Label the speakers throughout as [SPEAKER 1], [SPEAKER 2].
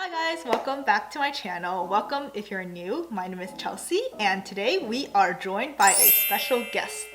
[SPEAKER 1] Hi guys, welcome back to my channel. Welcome if you're new. My name is Chelsea and today we are joined by a special guest.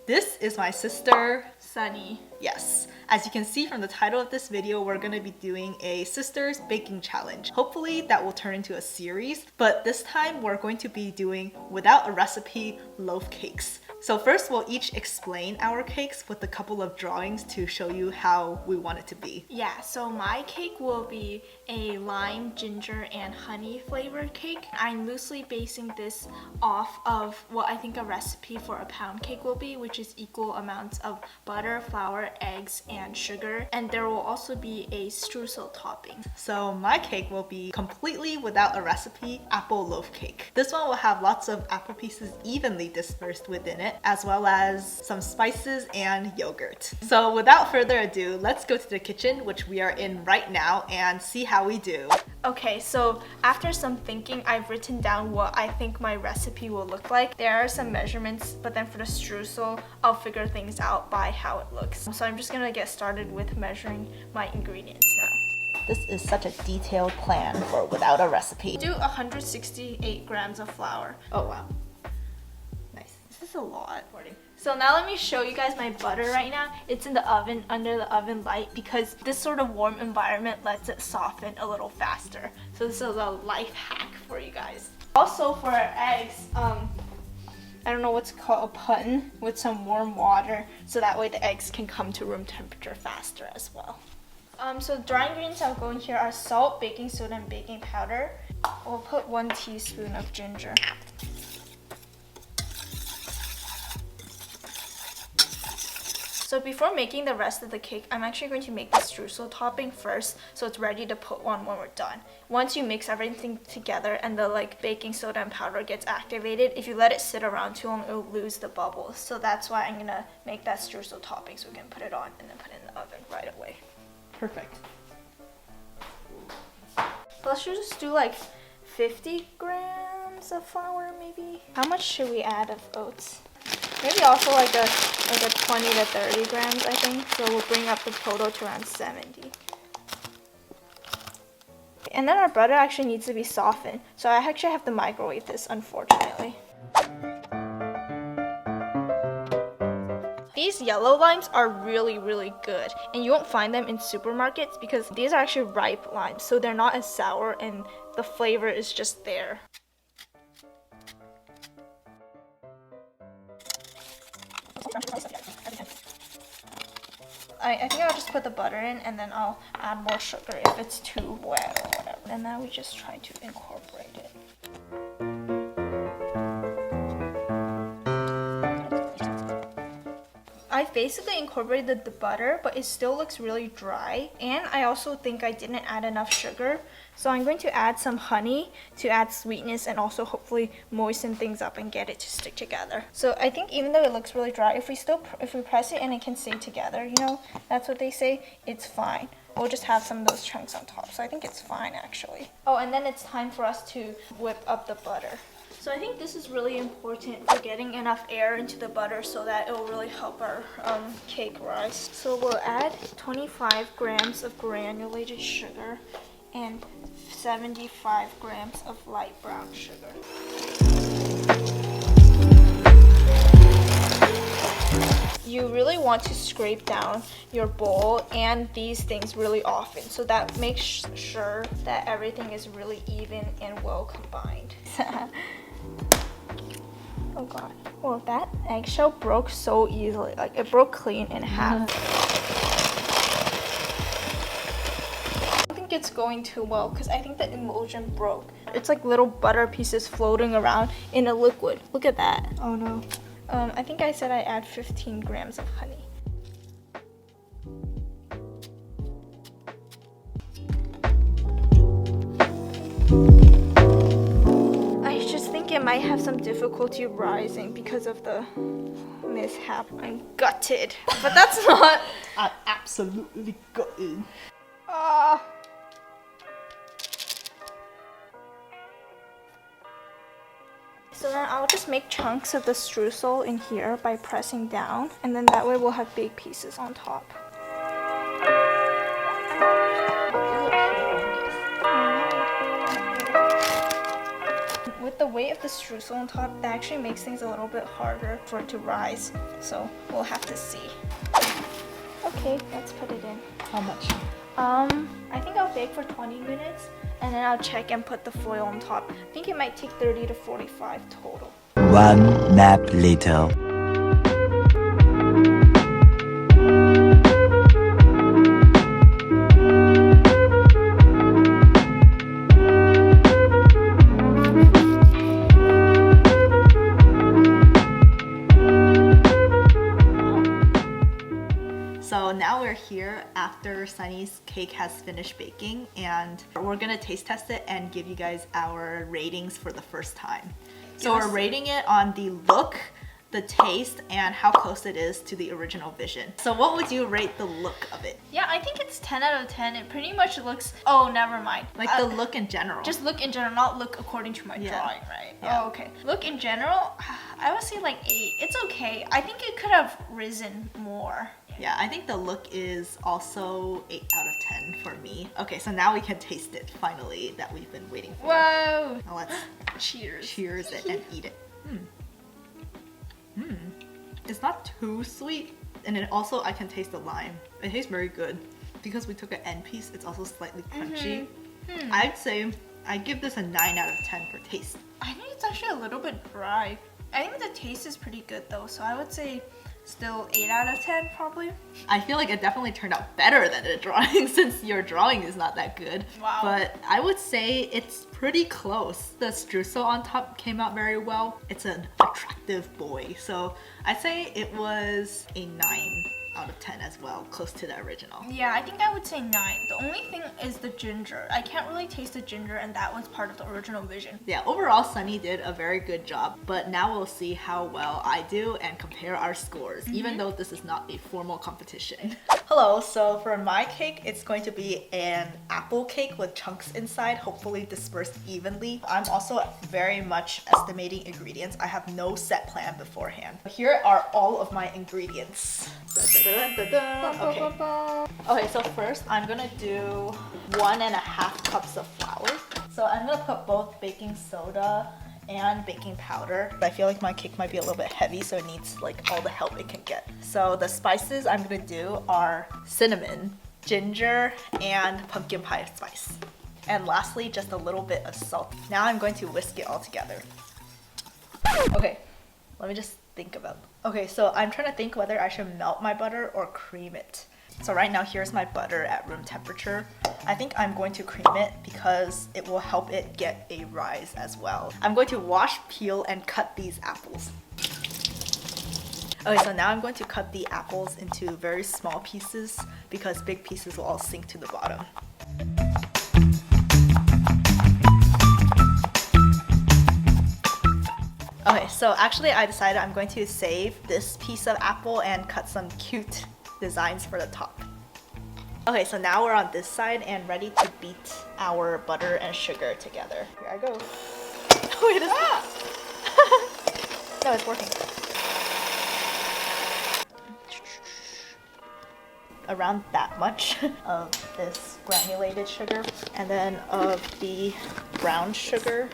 [SPEAKER 1] This is my sister,
[SPEAKER 2] Sunny.
[SPEAKER 1] Yes. As you can see from the title of this video, we're going to be doing a sisters baking challenge. Hopefully that will turn into a series, but this time we're going to be doing without a recipe loaf cakes. So first we'll each explain our cakes with a couple of drawings to show you how we want it to be.
[SPEAKER 2] Yeah, so my cake will be a lime, ginger, and honey flavored cake. I'm loosely basing this off of what I think a recipe for a pound cake will be, which is equal amounts of butter, flour, eggs, and sugar. And there will also be a streusel topping.
[SPEAKER 1] So my cake will be completely without a recipe apple loaf cake. This one will have lots of apple pieces evenly dispersed within it, as well as some spices and yogurt. So without further ado, let's go to the kitchen, which we are in right now, and see how we do.
[SPEAKER 2] Okay, so after some thinking, I've written down what I think my recipe will look like. There are some measurements, but then for the streusel, I'll figure things out by how it looks. So I'm just gonna get started with measuring my ingredients now.
[SPEAKER 1] This is such a detailed plan for without a recipe.
[SPEAKER 2] Do 168 grams of flour.
[SPEAKER 1] Oh wow. Nice.
[SPEAKER 2] This is a lot. So now let me show you guys my butter right now. It's in the oven under the oven light because this sort of warm environment lets it soften a little faster. So this is a life hack for you guys. Also for our eggs, I don't know what's called, a button with some warm water so that way the eggs can come to room temperature faster as well. So dry ingredients I'll go in here are salt, baking soda, and baking powder. We'll put 1 teaspoon of ginger. So before making the rest of the cake, I'm actually going to make the streusel topping first so it's ready to put on when we're done. Once you mix everything together and the baking soda and powder gets activated, if you let it sit around too long, it'll lose the bubbles. So that's why I'm gonna make that streusel topping so we can put it on and then put it in the oven right away.
[SPEAKER 1] Perfect.
[SPEAKER 2] Let's just do 50 grams of flour maybe. How much should we add of oats? Maybe also like a 20 to 30 grams, I think. So we'll bring up the total to around 70. And then our butter actually needs to be softened. So I actually have to microwave this, unfortunately. These yellow limes are really, really good. And you won't find them in supermarkets because these are actually ripe limes. So they're not as sour and the flavor is just there. I think I'll just put the butter in and then I'll add more sugar if it's too wet or whatever. And now we just try to incorporate it. I've basically incorporated the butter, but it still looks really dry. And I also think I didn't add enough sugar. So I'm going to add some honey to add sweetness and also hopefully moisten things up and get it to stick together. So I think even though it looks really dry, if we press it and it can stay together, that's what they say, it's fine. We'll just have some of those chunks on top. So I think it's fine actually. Oh, and then it's time for us to whip up the butter. So I think this is really important for getting enough air into the butter so that it will really help our cake rise. So we'll add 25 grams of granulated sugar and 75 grams of light brown sugar. You really want to scrape down your bowl and these things really often so that makes sure that everything is really even and well combined. Oh god. Well, that eggshell broke so easily. It broke clean in half. I don't think it's going too well because I think the emulsion broke. It's like little butter pieces floating around in a liquid. Look at that.
[SPEAKER 1] Oh no.
[SPEAKER 2] I think I said I add 15 grams of honey. It might have some difficulty rising because of the mishap. I'm gutted, but that's not.
[SPEAKER 1] I'm absolutely gutted.
[SPEAKER 2] So then I'll just make chunks of the streusel in here by pressing down, and then that way we'll have big pieces on top. weight of the streusel on top, that actually makes things a little bit harder for it to rise. So we'll have to see. Okay, let's put it in.
[SPEAKER 1] How much?
[SPEAKER 2] I think I'll bake for 20 minutes and then I'll check and put the foil on top. I think it might take 30 to 45 total.
[SPEAKER 3] 1 nap later.
[SPEAKER 1] So now we're here after Sunny's cake has finished baking, and we're gonna taste test it and give you guys our ratings for the first time. So we're rating it on the look, the taste, and how close it is to the original vision. So what would you rate the look of it?
[SPEAKER 2] Yeah, I think it's 10 out of 10. It pretty much looks, oh, never mind.
[SPEAKER 1] Like the look in general.
[SPEAKER 2] Just look in general, not look according to my drawing, right?
[SPEAKER 1] Yeah.
[SPEAKER 2] Oh, okay. Look in general, I would say like 8. It's okay. I think it could have risen more.
[SPEAKER 1] Yeah, I think the look is also 8 out of 10 for me. Okay, so now we can taste it finally that we've been waiting for.
[SPEAKER 2] Whoa!
[SPEAKER 1] Now let's cheers it and eat it. It's not too sweet, and then also I can taste the lime. It tastes very good. Because we took an end piece, it's also slightly crunchy. I'd say I give this a 9 out of 10 for taste.
[SPEAKER 2] I think it's actually a little bit dry. I think the taste is pretty good though, so I would say still 8 out of 10 probably.
[SPEAKER 1] I feel like it definitely turned out better than the drawing since your drawing is not that good.
[SPEAKER 2] Wow.
[SPEAKER 1] But I would say it's pretty close. The streusel on top came out very well. It's an attractive boy. So I'd say it was a 9 out of 10 as well, close to the original.
[SPEAKER 2] Yeah, I think I would say 9. The only thing is the ginger. I can't really taste the ginger, and that was part of the original vision.
[SPEAKER 1] Yeah, overall Sunny did a very good job, but now we'll see how well I do and compare our scores, even though this is not a formal competition. Hello, so for my cake, it's going to be an apple cake with chunks inside, hopefully dispersed evenly. I'm also very much estimating ingredients. I have no set plan beforehand. Here are all of my ingredients. Okay, so first I'm gonna do 1.5 cups of flour. So I'm gonna put both baking soda and baking powder. I feel like my cake might be a little bit heavy, so it needs like all the help it can get. So the spices I'm gonna do are cinnamon, ginger, and pumpkin pie spice. And lastly, just a little bit of salt. Now I'm going to whisk it all together. Okay, let me just think about it. Okay, so I'm trying to think whether I should melt my butter or cream it. So right now, here's my butter at room temperature. I think I'm going to cream it because it will help it get a rise as well. I'm going to wash, peel, and cut these apples. Okay, so now I'm going to cut the apples into very small pieces because big pieces will all sink to the bottom. Okay, so actually I decided I'm going to save this piece of apple and cut some cute designs for the top. Okay, so now we're on this side and ready to beat our butter and sugar together. Here I go. Wait, is that? No, it's working. Around that much of this granulated sugar, and then of the brown sugar.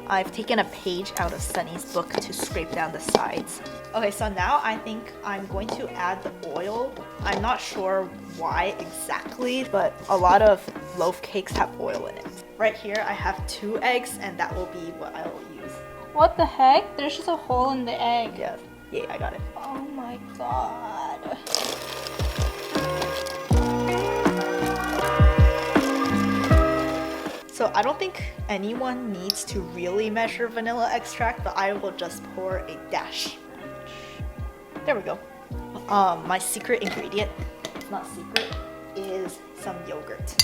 [SPEAKER 1] I've taken a page out of Sunny's book to scrape down the sides. Okay, so now I think I'm going to add the oil. I'm not sure why exactly, but a lot of loaf cakes have oil in it. Right here I have 2 eggs, and that will be what I will use.
[SPEAKER 2] What the heck? There's just a hole in the egg.
[SPEAKER 1] Yeah, yay, I got it.
[SPEAKER 2] Oh my god.
[SPEAKER 1] So I don't think anyone needs to really measure vanilla extract, but I will just pour a dash. There we go. My secret ingredient, it's not secret, is some yogurt.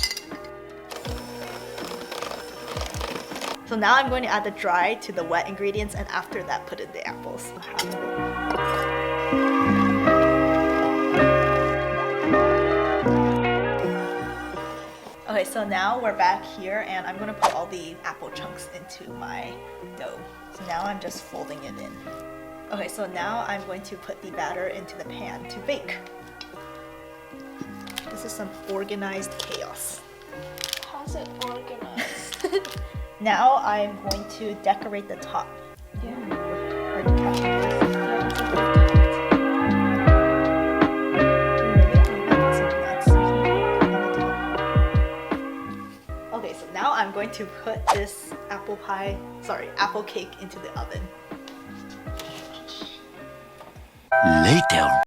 [SPEAKER 1] So now I'm going to add the dry to the wet ingredients, and after that put in the apples. Okay, so now we're back here, and I'm gonna put all the apple chunks into my dough. So now I'm just folding it in. Okay, so now I'm going to put the batter into the pan to bake. This is some organized chaos.
[SPEAKER 2] How's it organized?
[SPEAKER 1] Now I'm going to decorate the top.
[SPEAKER 2] Yeah.
[SPEAKER 1] Or the caption. Okay, so now I'm going to put this apple cake into the oven.
[SPEAKER 3] Later.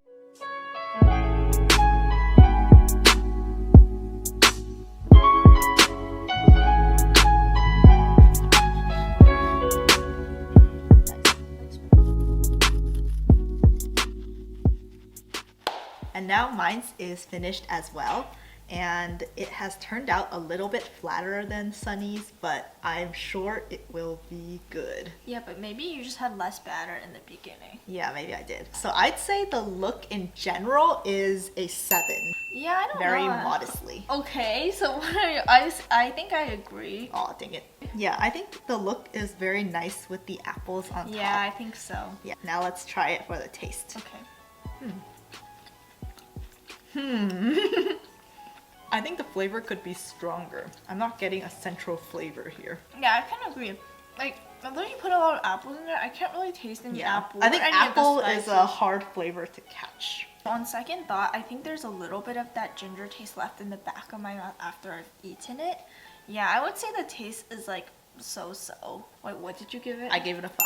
[SPEAKER 1] And now mine is finished as well. And it has turned out a little bit flatter than Sunny's, but I'm sure it will be good.
[SPEAKER 2] Yeah, but maybe you just had less batter in the beginning.
[SPEAKER 1] Yeah, maybe I did. So I'd say the look in general is a 7.
[SPEAKER 2] Yeah, I don't
[SPEAKER 1] Very
[SPEAKER 2] know.
[SPEAKER 1] modestly.
[SPEAKER 2] Okay, so what are you? I think I agree.
[SPEAKER 1] Oh, dang it. Yeah, I think the look is very nice with the apples on top.
[SPEAKER 2] Yeah, I think so.
[SPEAKER 1] Yeah, now let's try it for the taste.
[SPEAKER 2] Okay.
[SPEAKER 1] I think the flavor could be stronger. I'm not getting a central flavor here.
[SPEAKER 2] Yeah, I kind of agree. Like, although you put a lot of apples in there, I can't really taste any apple.
[SPEAKER 1] I think
[SPEAKER 2] or any of the
[SPEAKER 1] apple is a
[SPEAKER 2] spices.
[SPEAKER 1] hard flavor to catch.
[SPEAKER 2] On second thought, I think there's a little bit of that ginger taste left in the back of my mouth after I've eaten it. Yeah, I would say the taste is like so-so. Wait, what did you give it?
[SPEAKER 1] I gave it a 5.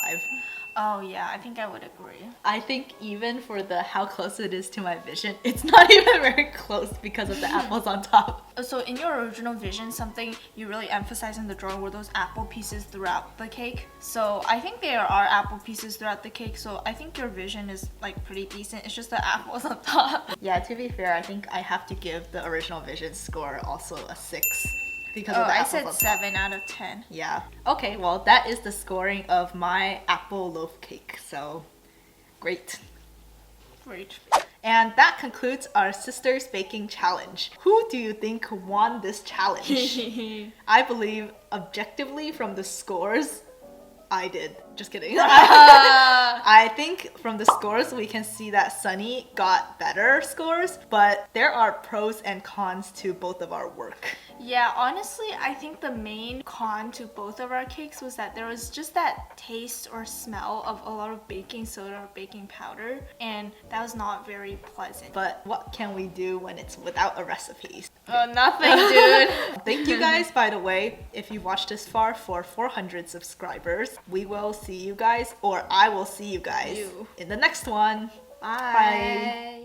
[SPEAKER 2] Oh yeah, I think I would agree.
[SPEAKER 1] I think even for the how close it is to my vision, it's not even very close because of the apples on top.
[SPEAKER 2] So in your original vision, something you really emphasized in the drawing were those apple pieces throughout the cake. So I think there are apple pieces throughout the cake, so I think your vision is like pretty decent. It's just the apples on top.
[SPEAKER 1] Yeah, to be fair, I think I have to give the original vision score also a 6. Because
[SPEAKER 2] Oh,
[SPEAKER 1] of the
[SPEAKER 2] I
[SPEAKER 1] apples
[SPEAKER 2] said
[SPEAKER 1] on top.
[SPEAKER 2] 7 out of 10.
[SPEAKER 1] Yeah. Okay, well that is the scoring of my apple loaf cake. So, great.
[SPEAKER 2] Great.
[SPEAKER 1] And that concludes our Sisters Baking Challenge. Who do you think won this challenge? I believe objectively from the scores, I did. Just kidding. I think from the scores we can see that Sunny got better scores, but there are pros and cons to both of our work.
[SPEAKER 2] Yeah, honestly, I think the main con to both of our cakes was that there was just that taste or smell of a lot of baking soda or baking powder, and that was not very pleasant.
[SPEAKER 1] But what can we do when it's without a recipe?
[SPEAKER 2] Oh, nothing, dude.
[SPEAKER 1] Thank you guys, by the way, if you watched this far for 400 subscribers. We will see you guys, or I will see you guys in the next one. Bye.